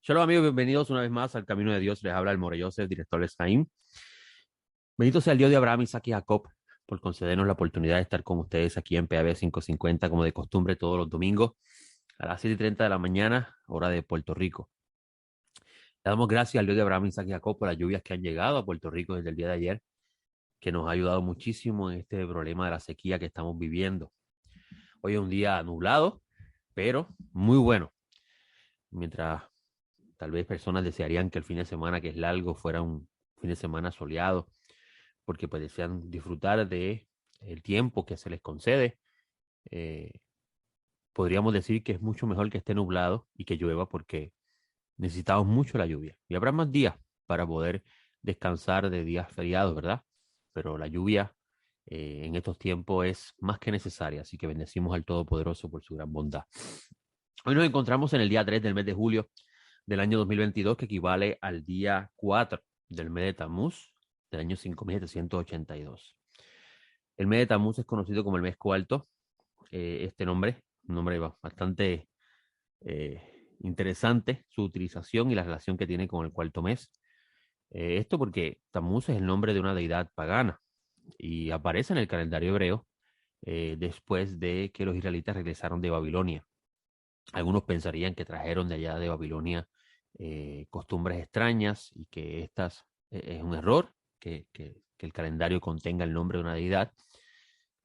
Shalom amigos, bienvenidos una vez más al Camino de Dios. Les habla el Morelloso, director de Scaim. Bendito sea el Dios de Abraham, Isaac y Jacob por concedernos la oportunidad de estar con ustedes aquí en PAB 550 como de costumbre todos los domingos a las 7:30 de la mañana, hora de Puerto Rico. Le damos gracias al Dios de Abraham, Isaac y Jacob por las lluvias que han llegado a Puerto Rico desde el día de ayer, que nos ha ayudado muchísimo en este problema de la sequía que estamos viviendo. Hoy es un día nublado, pero muy bueno. Mientras tal vez personas desearían que el fin de semana, que es largo, fuera un fin de semana soleado, porque pues desean disfrutar de el tiempo que se les concede. Eh, Podríamos decir que es mucho mejor que esté nublado y que llueva porque necesitamos mucho la lluvia. Y habrá más días para poder descansar de días feriados, ¿verdad? Pero la lluvia en estos tiempos es más que necesaria, así que bendecimos al Todopoderoso por su gran bondad. Hoy nos encontramos en el día 3 del mes de julio del año 2022, que equivale al día 4 del mes de Tamuz del año 5782. El mes de Tamuz es conocido como el mes cuarto. Este nombre, un nombre bastante interesante, su utilización y la relación que tiene con el cuarto mes. Esto porque Tamuz es el nombre de una deidad pagana y aparece en el calendario hebreo después de que los israelitas regresaron de Babilonia. Algunos pensarían que trajeron de allá de Babilonia costumbres extrañas y que estas es un error, que el calendario contenga el nombre de una deidad.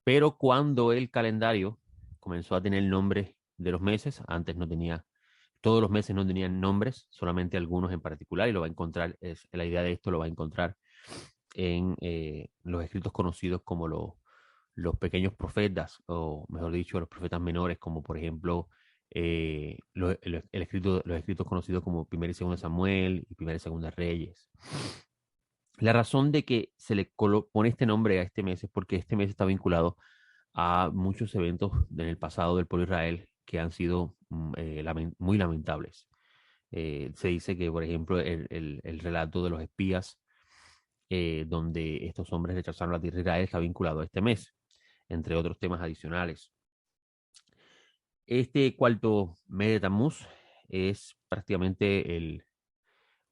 Pero cuando el calendario comenzó a tener el nombre de los meses, antes no tenía, todos los meses no tenían nombres, solamente algunos en particular, y lo va a encontrar, la idea de esto lo va a encontrar en los escritos conocidos como los pequeños profetas, o mejor dicho, los profetas menores, como por ejemplo los escritos conocidos como Primera y Segunda Samuel y Primera y Segunda Reyes. La razón de que se le pone este nombre a este mes es porque este mes está vinculado a muchos eventos en el pasado del pueblo de Israel que han sido muy lamentables. Se dice que, por ejemplo, el relato de los espías, donde estos hombres rechazaron la tierra de Israel, está vinculado a este mes, entre otros temas adicionales. Este cuarto mes de Tammuz es prácticamente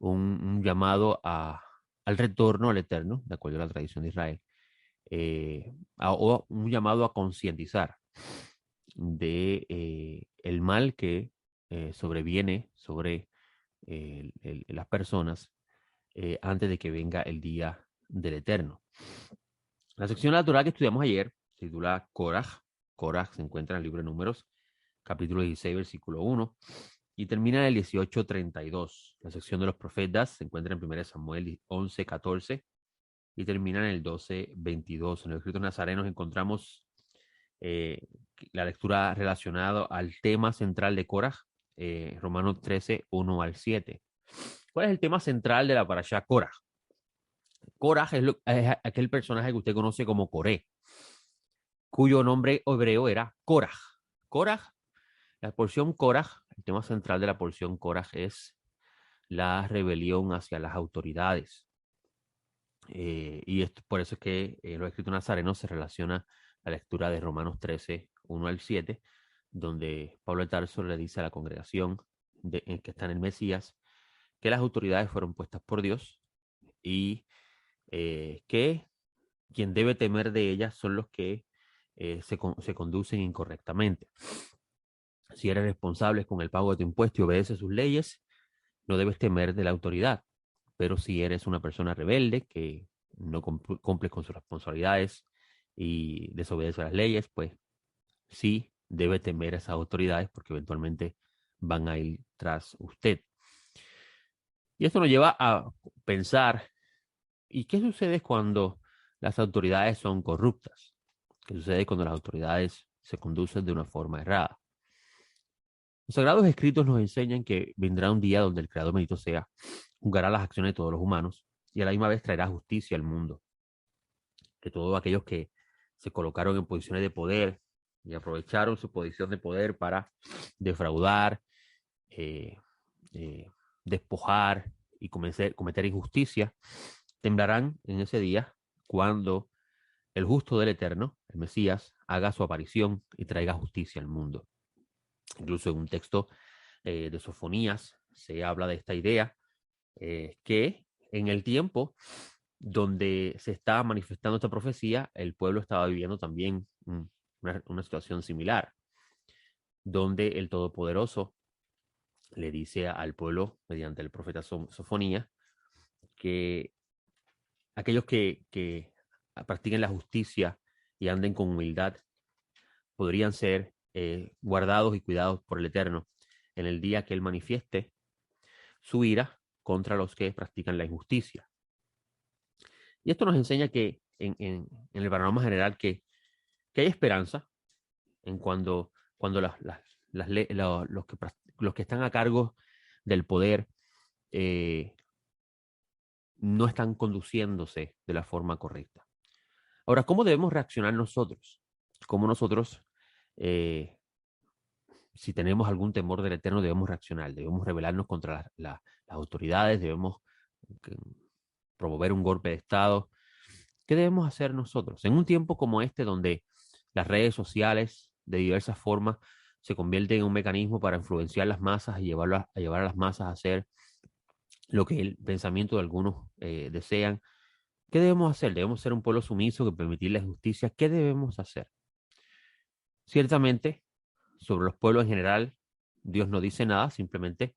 un llamado al retorno al Eterno, de acuerdo a la tradición de Israel, o un llamado a concientizar de el mal que sobreviene sobre las personas antes de que venga el día del Eterno. La sección natural que estudiamos ayer se titula Korah. Korah se encuentra en el libro de Números, capítulo 16, versículo 1, y termina en el 18:32. La sección de los profetas se encuentra en 1 Samuel 11:14 y termina en el 12:22. En los escritos nazarenos encontramos eh, la lectura relacionada al tema central de Korah, Romanos 13, 1 al 7. ¿Cuál es el tema central de la parashá Korah? Korah es aquel personaje que usted conoce como Coré, cuyo nombre hebreo era Korah. Korah, la porción Korah, el tema central de la porción Korah es la rebelión hacia las autoridades. Y esto, por eso es que los escritos nazarenos se relaciona la lectura de Romanos 13, 1 al 7, donde Pablo de Tarso le dice a la congregación en que está en el Mesías que las autoridades fueron puestas por Dios y que quien debe temer de ellas son los que se conducen incorrectamente. Si eres responsable con el pago de tu impuesto y obedeces sus leyes, no debes temer de la autoridad. Pero si eres una persona rebelde que no cumple con sus responsabilidades y desobedece a las leyes, pues sí debe temer a esas autoridades porque eventualmente van a ir tras usted. Y esto nos lleva a pensar, ¿y qué sucede cuando las autoridades son corruptas? ¿Qué sucede cuando las autoridades se conducen de una forma errada? Los sagrados escritos nos enseñan que vendrá un día donde el Creador bendito sea juzgará las acciones de todos los humanos y a la misma vez traerá justicia al mundo. Que todos aquellos que se colocaron en posiciones de poder y aprovecharon su posición de poder para defraudar, eh, eh, despojar y cometer injusticia, temblarán en ese día cuando el justo del Eterno, el Mesías, haga su aparición y traiga justicia al mundo. Incluso en un texto de Sofonías se habla de esta idea que en el tiempo donde se estaba manifestando esta profecía, el pueblo estaba viviendo también una situación similar, donde el Todopoderoso le dice al pueblo, mediante el profeta Sofonía, que aquellos que practiquen la justicia y anden con humildad podrían ser guardados y cuidados por el Eterno en el día que Él manifieste su ira contra los que practican la injusticia. Y esto nos enseña que en el panorama general que hay esperanza en cuando los que están a cargo del poder no están conduciéndose de la forma correcta. Ahora, ¿cómo debemos reaccionar nosotros? ¿Cómo nosotros, si tenemos algún temor del Eterno, debemos reaccionar? Debemos rebelarnos contra las autoridades, debemos promover un golpe de Estado. ¿Qué debemos hacer nosotros? En un tiempo como este, donde las redes sociales de diversas formas se convierten en un mecanismo para influenciar las masas y llevar a las masas a hacer lo que el pensamiento de algunos desean. ¿Qué debemos hacer? ¿Debemos ser un pueblo sumiso que permitir la justicia? ¿Qué debemos hacer? Ciertamente, sobre los pueblos en general, Dios no dice nada, simplemente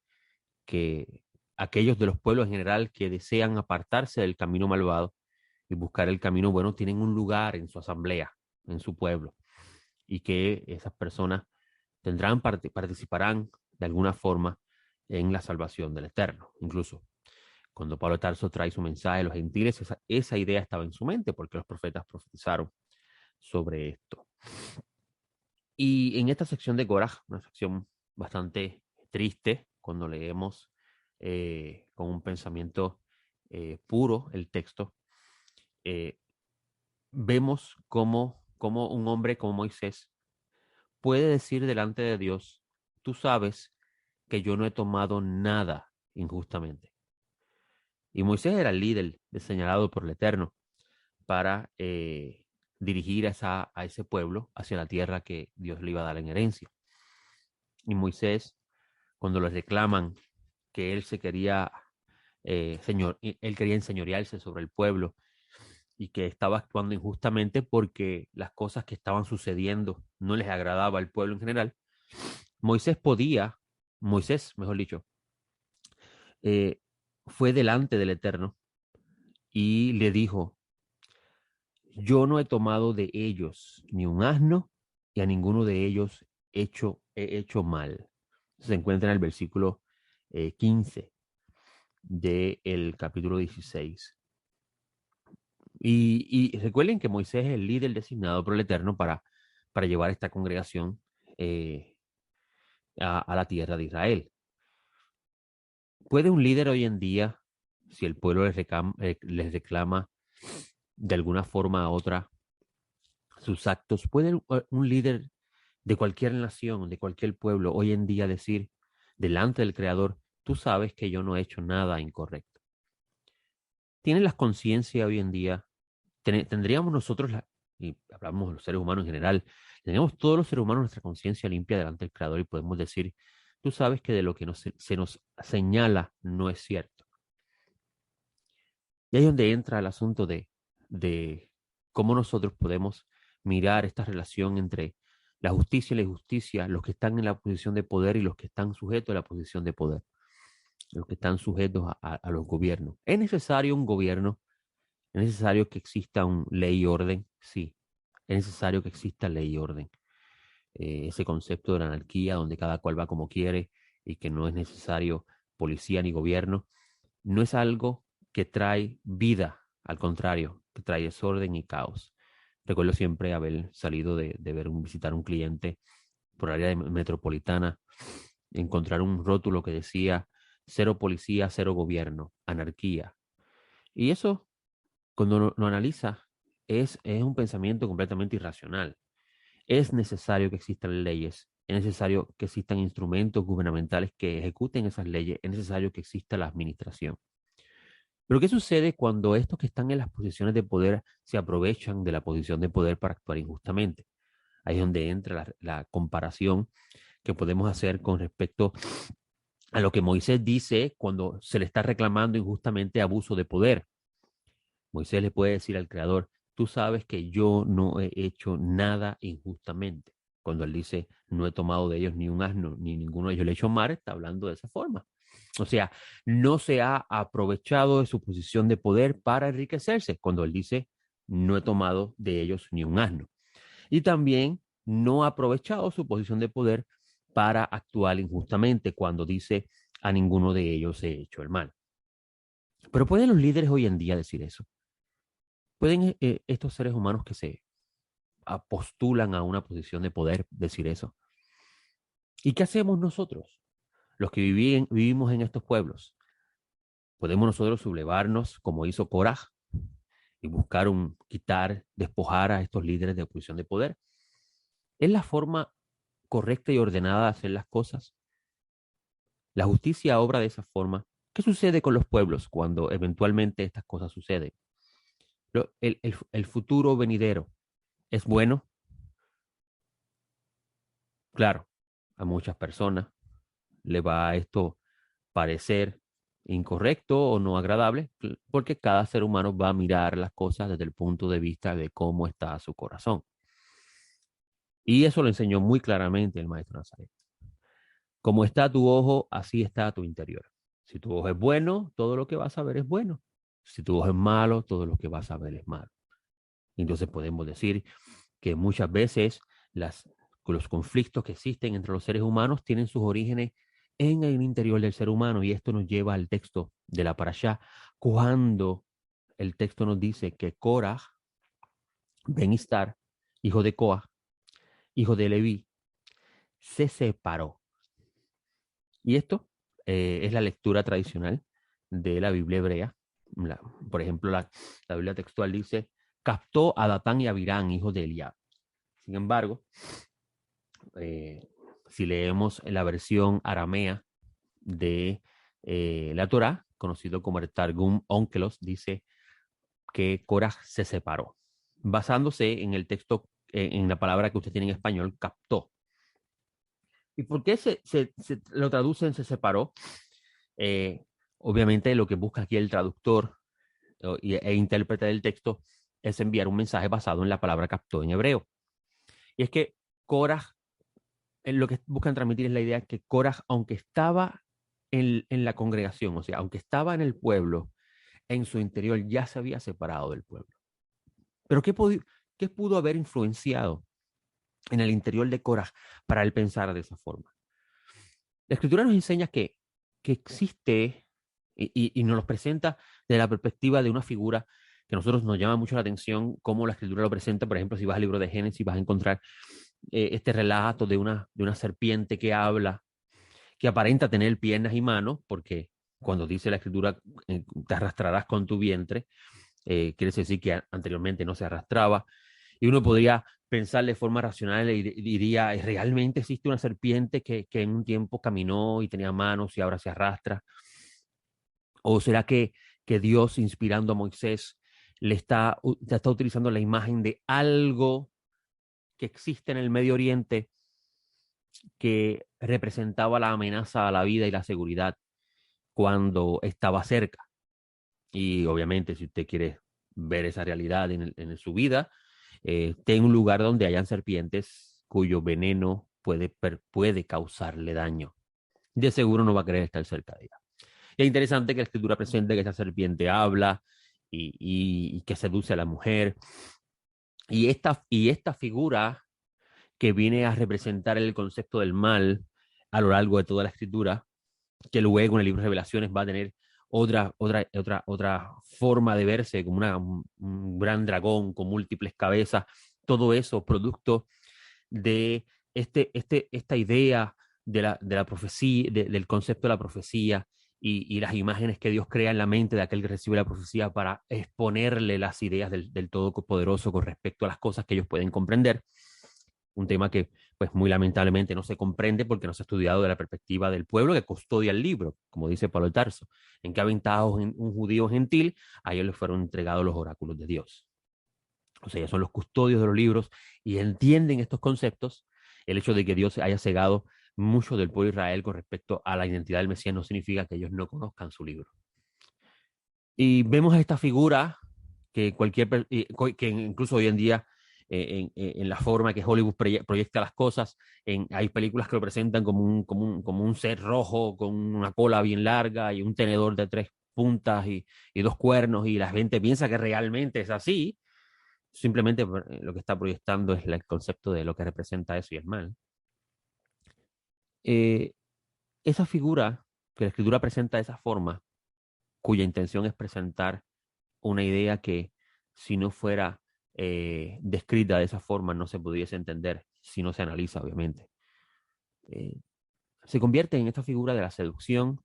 que aquellos de los pueblos en general que desean apartarse del camino malvado y buscar el camino bueno tienen un lugar en su asamblea, en su pueblo, y que esas personas participarán de alguna forma en la salvación del Eterno. Incluso cuando Pablo de Tarso trae su mensaje a los gentiles, esa idea estaba en su mente porque los profetas profetizaron sobre esto. Y en esta sección de Korah, una sección bastante triste, cuando leemos con un pensamiento puro el texto, vemos cómo un hombre como Moisés puede decir delante de Dios, tú sabes que yo no he tomado nada injustamente. Y Moisés era el líder señalado por el Eterno para dirigir a ese pueblo hacia la tierra que Dios le iba a dar en herencia. Y Moisés, cuando le reclaman que él se quería, él quería enseñorearse sobre el pueblo y que estaba actuando injustamente porque las cosas que estaban sucediendo no les agradaba al pueblo en general, Moisés, mejor dicho, eh, fue delante del Eterno y le dijo, yo no he tomado de ellos ni un asno y a ninguno de ellos he hecho mal. Se encuentra en el versículo 15 del capítulo 16. Y recuerden que Moisés es el líder designado por el Eterno para llevar esta congregación a la tierra de Israel. ¿Puede un líder hoy en día, si el pueblo les reclama de alguna forma u otra sus actos, puede un líder de cualquier nación, de cualquier pueblo, hoy en día decir delante del Creador, tú sabes que yo no he hecho nada incorrecto? ¿Tienen la conciencia hoy en día? ¿Tendríamos nosotros, y hablamos de los seres humanos en general, tenemos todos los seres humanos nuestra conciencia limpia delante del Creador y podemos decir, tú sabes que de lo que se nos señala no es cierto? Y ahí es donde entra el asunto de cómo nosotros podemos mirar esta relación entre la justicia y la injusticia, los que están en la posición de poder y los que están sujetos a la posición de poder, los que están sujetos a los gobiernos. ¿Es necesario un gobierno? ¿Es necesario que exista un ley y orden? Sí, es necesario que exista ley y orden. Ese concepto de la anarquía, donde cada cual va como quiere y que no es necesario policía ni gobierno, no es algo que trae vida, al contrario, que trae desorden y caos. Recuerdo siempre haber salido de visitar un cliente por el área metropolitana, encontrar un rótulo que decía cero policía, cero gobierno, anarquía. Y eso, cuando lo analiza, es un pensamiento completamente irracional. Es necesario que existan leyes, es necesario que existan instrumentos gubernamentales que ejecuten esas leyes, es necesario que exista la administración. Pero ¿qué sucede cuando estos que están en las posiciones de poder se aprovechan de la posición de poder para actuar injustamente? Ahí es donde entra la comparación que podemos hacer con respecto a lo que Moisés dice cuando se le está reclamando injustamente abuso de poder. Moisés le puede decir al Creador, tú sabes que yo no he hecho nada injustamente. Cuando él dice, no he tomado de ellos ni un asno, ni ninguno de ellos le he hecho mal, está hablando de esa forma. O sea, no se ha aprovechado de su posición de poder para enriquecerse, cuando él dice, no he tomado de ellos ni un asno. Y también no ha aprovechado su posición de poder para actuar injustamente, cuando dice, a ninguno de ellos he hecho el mal. Pero ¿pueden los líderes hoy en día decir eso? ¿Pueden estos seres humanos que se postulan a una posición de poder decir eso? ¿Y qué hacemos nosotros, los que vivimos en estos pueblos? ¿Podemos nosotros sublevarnos como hizo Coraj y buscar quitar, despojar a estos líderes de posición de poder? ¿Es la forma correcta y ordenada de hacer las cosas? La justicia obra de esa forma. ¿Qué sucede con los pueblos cuando eventualmente estas cosas suceden? El futuro venidero es bueno. Claro, a muchas personas le va a esto parecer incorrecto o no agradable, porque cada ser humano va a mirar las cosas desde el punto de vista de cómo está su corazón. Y eso lo enseñó muy claramente el maestro Nazaret. Como está tu ojo, así está tu interior. Si tu ojo es bueno, todo lo que vas a ver es bueno. Si tu ojo es malo, todo lo que vas a ver es malo. Entonces podemos decir que muchas veces los conflictos que existen entre los seres humanos tienen sus orígenes en el interior del ser humano, y esto nos lleva al texto de la Parashá, cuando el texto nos dice que Korah, Ben Istar, hijo de Coah, hijo de Leví, se separó. Y esto es la lectura tradicional de la Biblia hebrea. Por ejemplo, la Biblia textual dice, captó a Datán y Abirán, hijos de Eliab. Sin embargo, si leemos la versión aramea de la Torá, conocido como el Targum Onkelos, dice que Korah se separó, basándose en el texto, en la palabra que usted tiene en español, captó. ¿Y por qué se lo traducen se separó? Eh, Obviamente lo que busca aquí el traductor e intérprete del texto es enviar un mensaje basado en la palabra captó en hebreo. Y es que Korah, lo que buscan transmitir es la idea que Korah, aunque estaba en la congregación, o sea, aunque estaba en el pueblo, en su interior ya se había separado del pueblo. Pero ¿qué pudo haber influenciado en el interior de Korah para él pensar de esa forma? La escritura nos enseña que existe y nos lo presenta desde la perspectiva de una figura que a nosotros nos llama mucho la atención, cómo la escritura lo presenta. Por ejemplo, si vas al libro de Génesis, vas a encontrar este relato de una serpiente que habla, que aparenta tener piernas y manos, porque cuando dice la escritura, te arrastrarás con tu vientre, quiere decir que anteriormente no se arrastraba. Y uno podría pensar de forma racional y diría, ¿realmente existe una serpiente que en un tiempo caminó y tenía manos y ahora se arrastra? ¿O será que Dios, inspirando a Moisés, está utilizando la imagen de algo que existe en el Medio Oriente que representaba la amenaza a la vida y la seguridad cuando estaba cerca? Y obviamente, si usted quiere ver esa realidad en su vida, esté un lugar donde hayan serpientes cuyo veneno puede causarle daño. De seguro no va a querer estar cerca de ella. Y es interesante que la escritura presente que esa serpiente habla y que seduce a la mujer. Y esta figura que viene a representar el concepto del mal a lo largo de toda la escritura, que luego en el libro de Revelaciones va a tener otra forma de verse, como un gran dragón con múltiples cabezas, todo eso producto de esta idea de la profecía, del concepto de la profecía y las imágenes que Dios crea en la mente de aquel que recibe la profecía para exponerle las ideas del Todopoderoso con respecto a las cosas que ellos pueden comprender. Un tema que, pues, muy lamentablemente no se comprende porque no se ha estudiado de la perspectiva del pueblo que custodia el libro, como dice Pablo de Tarso. En que aventados un judío gentil, a ellos les fueron entregados los oráculos de Dios. O sea, ellos son los custodios de los libros y entienden estos conceptos. El hecho de que Dios haya cegado mucho del pueblo de Israel con respecto a la identidad del Mesías no significa que ellos no conozcan su libro. Y vemos a esta figura que que incluso hoy en día, en la forma que Hollywood proyecta las cosas, hay películas que lo presentan como un ser rojo con una cola bien larga y un tenedor de tres puntas y dos cuernos, y la gente piensa que realmente es así. Simplemente lo que está proyectando es el concepto de lo que representa eso y es mal. Eh, esa figura que la escritura presenta de esa forma, cuya intención es presentar una idea que si no fuera descrita de esa forma no se pudiese entender si no se analiza, obviamente. Eh, Se convierte en esta figura de la seducción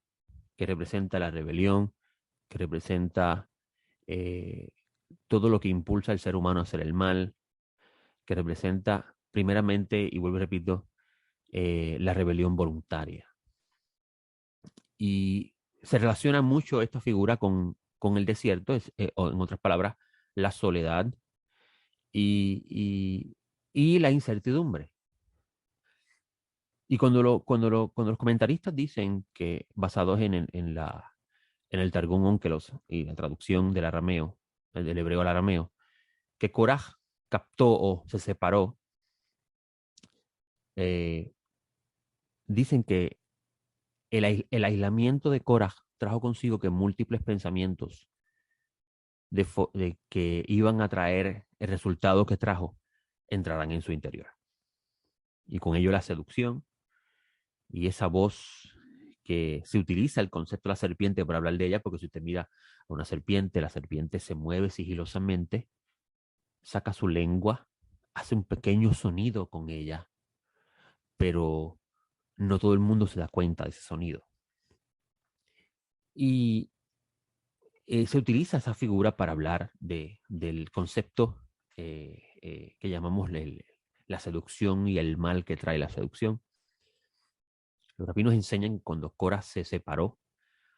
que representa la rebelión, que representa eh, todo lo que impulsa al ser humano a hacer el mal, que representa primeramente, y vuelvo y repito, la rebelión voluntaria. Y se relaciona mucho esta figura con el desierto, o en otras palabras, la soledad y, y la incertidumbre. Y cuando los comentaristas dicen que, basados en el Targum Onkelos y la traducción del arameo, del hebreo al arameo, que Korah captó o se separó, eh, dicen que el aislamiento de Korah trajo consigo que múltiples pensamientos de que iban a traer el resultado que trajo entrarán en su interior. Y con ello la seducción y esa voz que se utiliza el concepto de la serpiente para hablar de ella, porque si usted mira a una serpiente, la serpiente se mueve sigilosamente, saca su lengua, hace un pequeño sonido con ella, pero no todo el mundo se da cuenta de ese sonido. Y se utiliza esa figura para hablar del concepto que llamamos la seducción y el mal que trae la seducción. Los rabinos enseñan que cuando Cora se separó,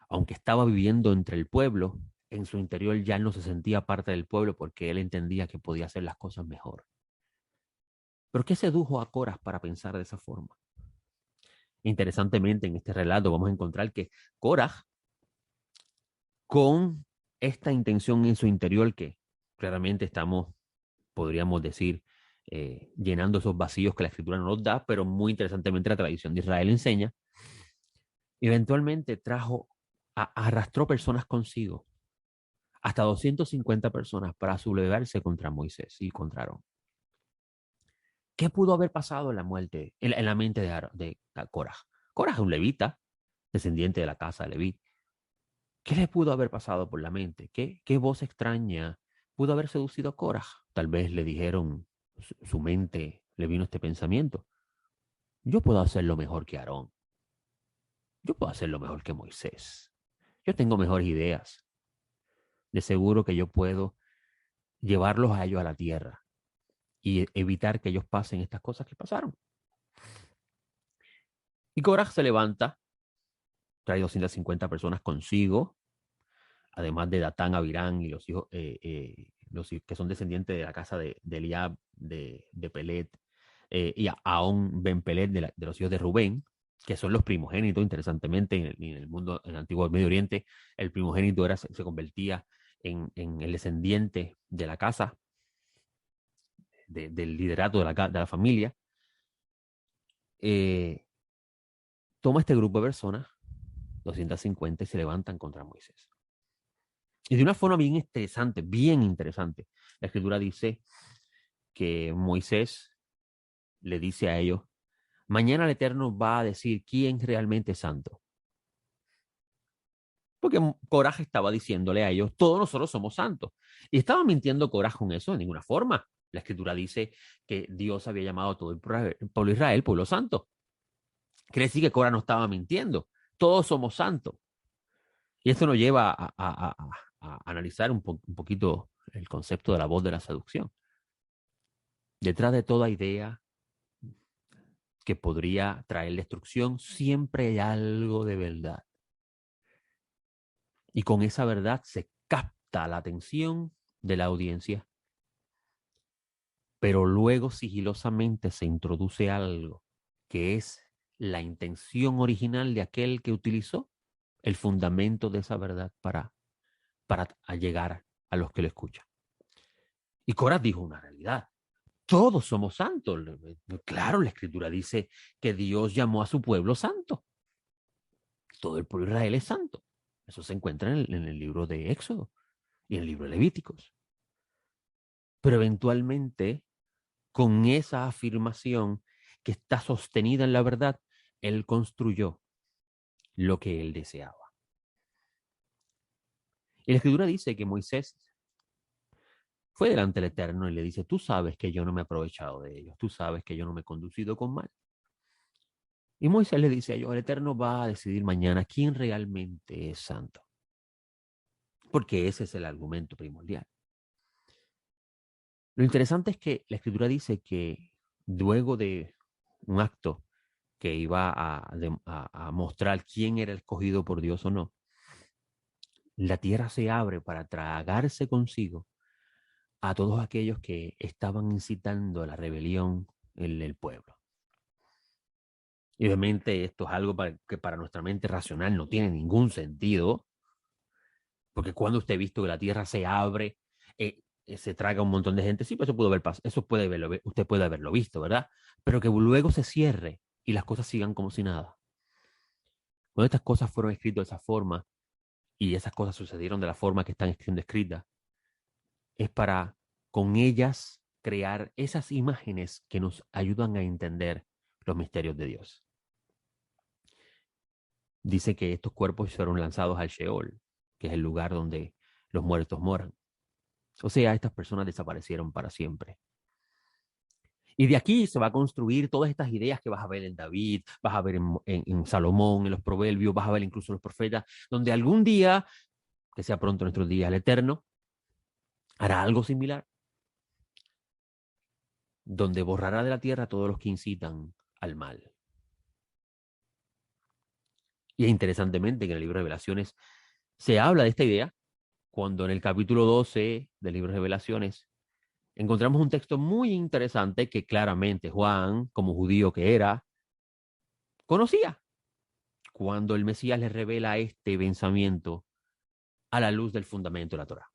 aunque estaba viviendo entre el pueblo, en su interior ya no se sentía parte del pueblo porque él entendía que podía hacer las cosas mejor. ¿Pero qué sedujo a Cora para pensar de esa forma? Interesantemente, en este relato vamos a encontrar que Cora, con esta intención en su interior, que claramente estamos, podríamos decir, llenando esos vacíos que la escritura no nos da, pero muy interesantemente la tradición de Israel enseña, eventualmente arrastró personas consigo, hasta 250 personas, para sublevarse contra Moisés y contra Aarón. ¿Qué pudo haber pasado en la muerte, en la mente de Coraj? Coraj es un levita, descendiente de la casa de Leví. ¿Qué le pudo haber pasado por la mente? ¿Qué voz extraña pudo haber seducido a Coraj? Tal vez le dijeron, su mente le vino este pensamiento: yo puedo hacerlo mejor que Aarón, yo puedo hacerlo mejor que Moisés, yo tengo mejores ideas, de seguro que yo puedo llevarlos a ellos a la tierra y evitar que ellos pasen estas cosas que pasaron. Y Korach se levanta, trae 250 personas consigo, además de Datán, Abirán y los hijos, que son descendientes de la casa de Eliab, de Pelet, y a Aón Ben Pelet de los hijos de Rubén, que son los primogénitos. Interesantemente, en el mundo, en el antiguo Medio Oriente, el primogénito se convertía en el descendiente de la casa, del liderato de la familia. Eh, Toma este grupo de personas, 250, y se levantan contra Moisés. Y de una forma bien interesante, la escritura dice que Moisés le dice a ellos: mañana el Eterno va a decir quién realmente es santo. Porque Coraje estaba diciéndole a ellos: todos nosotros somos santos. Y estaba mintiendo Coraje con eso de ninguna forma. La escritura dice que Dios había llamado a todo el pueblo de Israel pueblo santo. Quiere decir que Cora no estaba mintiendo. Todos somos santos. Y esto nos lleva a analizar un poquito el concepto de la voz de la seducción. Detrás de toda idea que podría traer destrucción, siempre hay algo de verdad. Y con esa verdad se capta la atención de la audiencia, pero luego sigilosamente se introduce algo que es la intención original de aquel que utilizó el fundamento de esa verdad para llegar a los que lo escuchan. Y Cora dijo una realidad. Todos somos santos. Claro, la Escritura dice que Dios llamó a su pueblo santo. Todo el pueblo de Israel es santo. Eso se encuentra en el libro de Éxodo y en el libro de Levíticos. Pero eventualmente, con esa afirmación que está sostenida en la verdad, él construyó lo que él deseaba. Y la Escritura dice que Moisés fue delante del Eterno y le dice, tú sabes que yo no me he aprovechado de ellos, tú sabes que yo no me he conducido con mal. Y Moisés le dice a ellos, el Eterno va a decidir mañana quién realmente es santo. Porque ese es el argumento primordial. Lo interesante es que la Escritura dice que luego de un acto que iba a mostrar quién era escogido por Dios o no, la tierra se abre para tragarse consigo a todos aquellos que estaban incitando a la rebelión en el pueblo. Y obviamente esto es algo que para nuestra mente racional no tiene ningún sentido, porque cuando usted ha visto que la tierra se abre, se traga un montón de gente, sí, pues eso pudo haber pasado, eso puede verlo, usted puede haberlo visto, ¿verdad? Pero que luego se cierre y las cosas sigan como si nada. Cuando estas cosas fueron escritas de esa forma y esas cosas sucedieron de la forma que están siendo escritas, es para con ellas crear esas imágenes que nos ayudan a entender los misterios de Dios. Dice que estos cuerpos fueron lanzados al Sheol, que es el lugar donde los muertos moran. O sea, estas personas desaparecieron para siempre. Y de aquí se va a construir todas estas ideas que vas a ver en David, vas a ver en Salomón, en los proverbios, vas a ver incluso en los profetas, donde algún día, que sea pronto nuestro día, el Eterno hará algo similar, donde borrará de la tierra a todos los que incitan al mal. Y interesantemente que en el libro de Revelaciones se habla de esta idea, cuando en el capítulo 12 del libro de Revelaciones encontramos un texto muy interesante que claramente Juan, como judío que era, conocía. Cuando el Mesías le revela este pensamiento a la luz del fundamento de la Torá.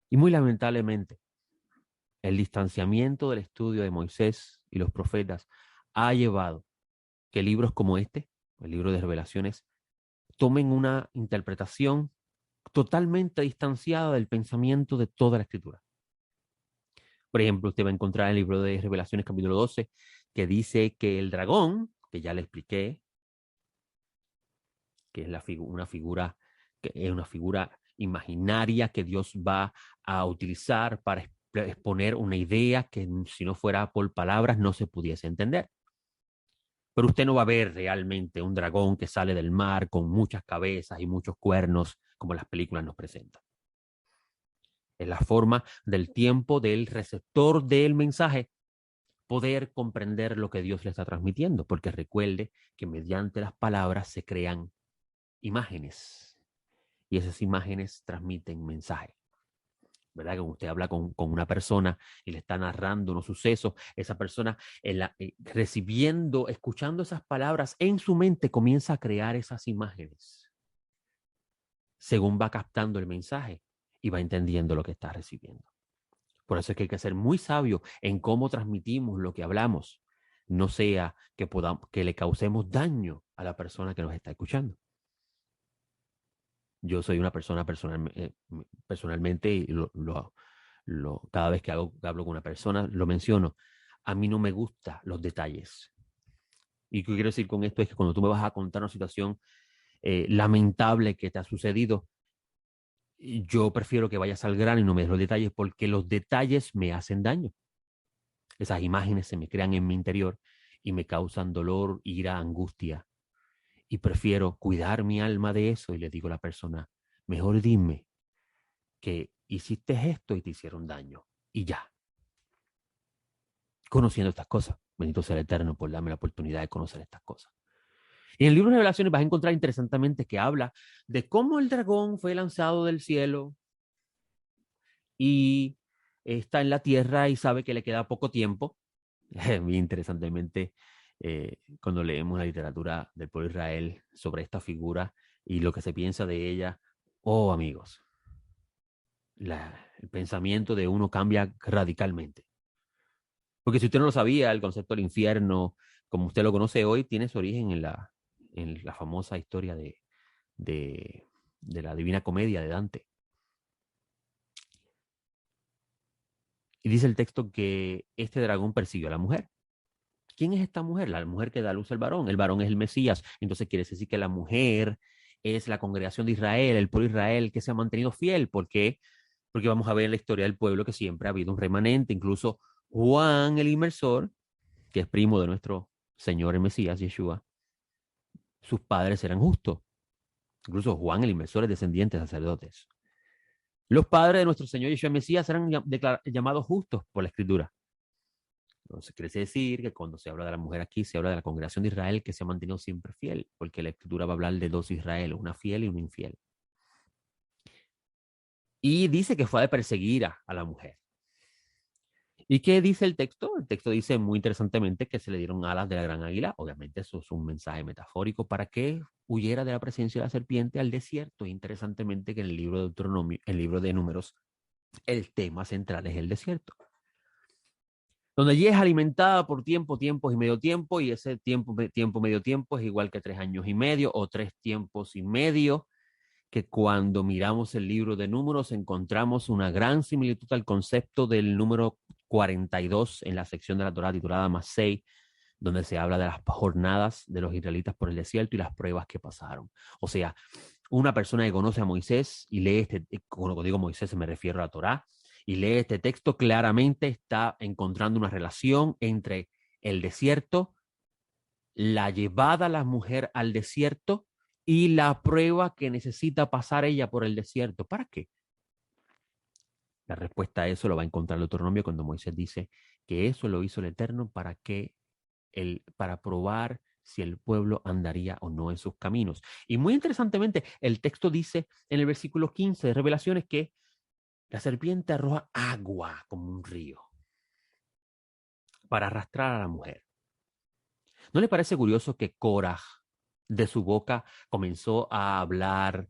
Y muy lamentablemente, el distanciamiento del estudio de Moisés y los profetas ha llevado que libros como este, el libro de Revelaciones, tomen una interpretación totalmente distanciada del pensamiento de toda la Escritura. Por ejemplo, usted va a encontrar en el libro de Revelaciones capítulo 12 que dice que el dragón, que ya le expliqué, que es una figura que es una figura imaginaria que Dios va a utilizar para exponer una idea que si no fuera por palabras no se pudiese entender. Pero usted no va a ver realmente un dragón que sale del mar con muchas cabezas y muchos cuernos como las películas nos presentan. Es la forma del tiempo del receptor del mensaje poder comprender lo que Dios le está transmitiendo, porque recuerde que mediante las palabras se crean imágenes y esas imágenes transmiten mensaje. ¿Verdad? Que usted habla con una persona y le está narrando unos sucesos, esa persona recibiendo, escuchando esas palabras en su mente comienza a crear esas imágenes según va captando el mensaje y va entendiendo lo que está recibiendo. Por eso es que hay que ser muy sabio en cómo transmitimos lo que hablamos, no sea que le causemos daño a la persona que nos está escuchando. Yo soy una persona personalmente, y cada vez que hablo con una persona, lo menciono. A mí no me gustan los detalles. ¿Y qué quiero decir con esto? Es que cuando tú me vas a contar una situación lamentable que te ha sucedido, yo prefiero que vayas al grano y no me des los detalles porque los detalles me hacen daño. Esas imágenes se me crean en mi interior y me causan dolor, ira, angustia. Y prefiero cuidar mi alma de eso y le digo a la persona, mejor dime que hiciste esto y te hicieron daño. Y ya. Conociendo estas cosas. Bendito sea el Eterno por darme la oportunidad de conocer estas cosas. Y en el libro de Revelaciones vas a encontrar interesantemente que habla de cómo el dragón fue lanzado del cielo y está en la tierra y sabe que le queda poco tiempo. Muy interesantemente, cuando leemos la literatura del pueblo de Israel sobre esta figura y lo que se piensa de ella. Oh, amigos, el pensamiento de uno cambia radicalmente. Porque si usted no lo sabía, el concepto del infierno, como usted lo conoce hoy, tiene su origen en la famosa historia de, de la Divina Comedia de Dante. Y dice el texto que este dragón persiguió a la mujer. ¿Quién es esta mujer? La mujer que da luz al varón. El varón es el Mesías. Entonces quiere decir que la mujer es la congregación de Israel, el pueblo de Israel que se ha mantenido fiel. ¿Por qué? Porque vamos a ver en la historia del pueblo que siempre ha habido un remanente. Incluso Juan el Inmersor, que es primo de nuestro Señor el Mesías, Yeshua, sus padres eran justos. Incluso Juan el Inmersor es descendiente de sacerdotes. Los padres de nuestro Señor Yeshua el Mesías eran llamados justos por la Escritura. Entonces, quiere decir que cuando se habla de la mujer aquí, se habla de la congregación de Israel que se ha mantenido siempre fiel, porque la Escritura va a hablar de dos Israel, una fiel y una infiel. Y dice que fue a perseguir a la mujer. ¿Y qué dice el texto? El texto dice muy interesantemente que se le dieron alas de la gran águila. Obviamente eso es un mensaje metafórico para que huyera de la presencia de la serpiente al desierto. Interesantemente que en el libro de Deuteronomio, el libro de Números, el tema central es el desierto. Donde allí es alimentada por tiempo, tiempos y medio tiempo, y ese tiempo, medio tiempo es igual que 3 años y medio o 3 tiempos y medio, que cuando miramos el libro de Números encontramos una gran similitud al concepto del número 42 en la sección de la Torá titulada Masei, donde se habla de las jornadas de los israelitas por el desierto y las pruebas que pasaron. O sea, una persona que conoce a Moisés y lee cuando digo Moisés me refiero a la Torá, y lee este texto, claramente está encontrando una relación entre el desierto, la llevada a la mujer al desierto y la prueba que necesita pasar ella por el desierto. ¿Para qué? La respuesta a eso lo va a encontrar el Deuteronomio cuando Moisés dice que eso lo hizo el Eterno para probar si el pueblo andaría o no en sus caminos. Y muy interesantemente, el texto dice en el versículo 15 de Revelaciones que la serpiente arroja agua como un río para arrastrar a la mujer. ¿No le parece curioso que Korah de su boca comenzó a hablar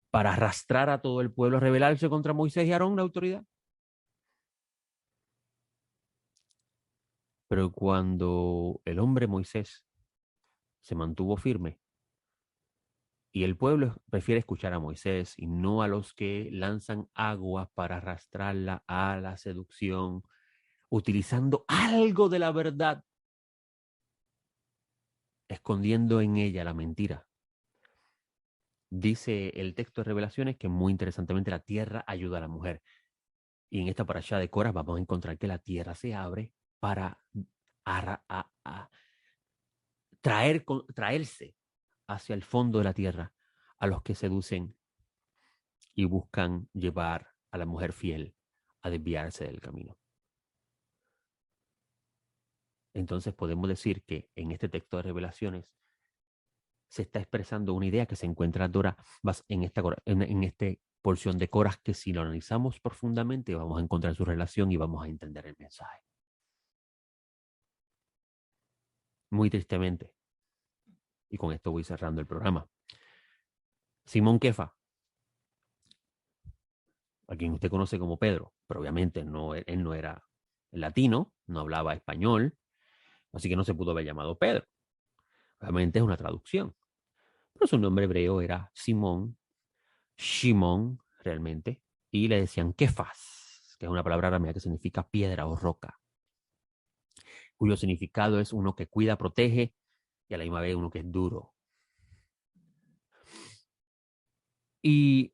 para arrastrar a todo el pueblo a rebelarse contra Moisés y Aarón, la autoridad? Pero cuando el hombre Moisés se mantuvo firme y el pueblo prefiere escuchar a Moisés y no a los que lanzan agua para arrastrarla a la seducción, utilizando algo de la verdad, escondiendo en ella la mentira. Dice el texto de Revelaciones que muy interesantemente la tierra ayuda a la mujer. Y en esta parasha de Corah vamos a encontrar que la tierra se abre para traerse hacia el fondo de la tierra a los que seducen y buscan llevar a la mujer fiel a desviarse del camino. Entonces podemos decir que en este texto de Revelaciones se está expresando una idea que se encuentra en esta porción de Corah, que si lo analizamos profundamente vamos a encontrar su relación y vamos a entender el mensaje. Muy tristemente, y con esto voy cerrando el programa, Simón Kefa, a quien usted conoce como Pedro, pero obviamente él no era latino, no hablaba español, así que no se pudo haber llamado Pedro. Obviamente es una traducción, pero su nombre hebreo era Simón, Shimón realmente, y le decían Kefas, que es una palabra aramea que significa piedra o roca, cuyo significado es uno que cuida, protege, y a la misma vez uno que es duro. Y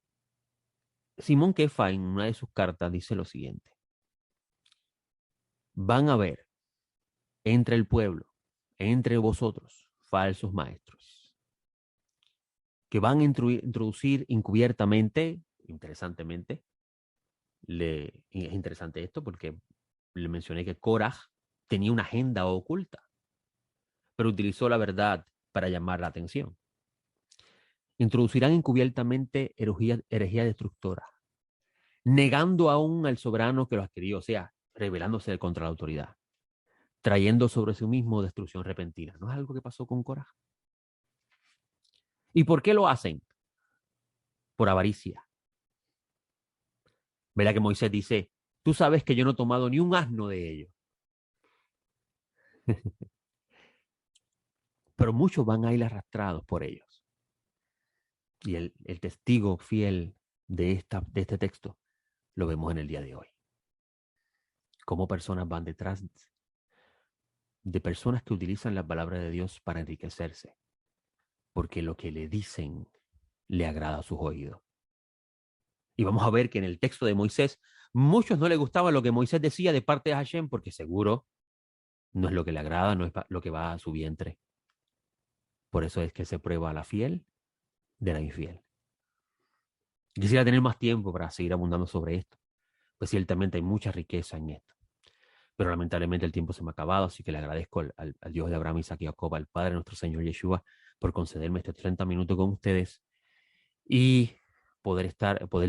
Simón Kefa en una de sus cartas dice lo siguiente: van a ver entre el pueblo, entre vosotros, falsos maestros, que van a introducir encubiertamente, interesantemente, es interesante esto porque le mencioné que Korah tenía una agenda oculta, pero utilizó la verdad para llamar la atención. Introducirán encubiertamente herejía destructora, negando aún al soberano que los adquirió, o sea, rebelándose contra la autoridad. trayendo sobre sí mismo destrucción repentina. ¿No es algo que pasó con Coraj? ¿Y por qué lo hacen? Por avaricia. ¿Verdad que Moisés dice, tú sabes que yo no he tomado ni un asno de ellos? Pero muchos van a ir arrastrados por ellos. Y el testigo fiel de este texto lo vemos en el día de hoy. Cómo personas van detrás de personas que utilizan la palabra de Dios para enriquecerse, porque lo que le dicen le agrada a sus oídos. Y vamos a ver que en el texto de Moisés, muchos no les gustaba lo que Moisés decía de parte de Hashem, porque seguro no es lo que le agrada, no es lo que va a su vientre. Por eso es que se prueba a la fiel de la infiel. Quisiera tener más tiempo para seguir abundando sobre esto, pues ciertamente hay mucha riqueza en esto. Pero lamentablemente el tiempo se me ha acabado, así que le agradezco al Dios de Abraham, Isaac y Jacob, al Padre nuestro Señor Yeshua, por concederme estos 30 minutos con ustedes y poder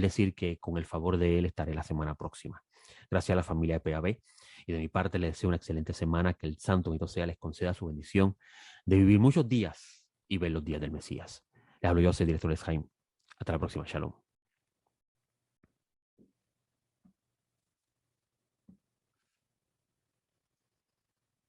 decir que con el favor de Él estaré la semana próxima. Gracias a la familia de PAB y de mi parte les deseo una excelente semana, que el Santo Bendito sea les conceda su bendición de vivir muchos días y ver los días del Mesías. Les hablo yo, soy el director de Jaime. Hasta la próxima. Shalom.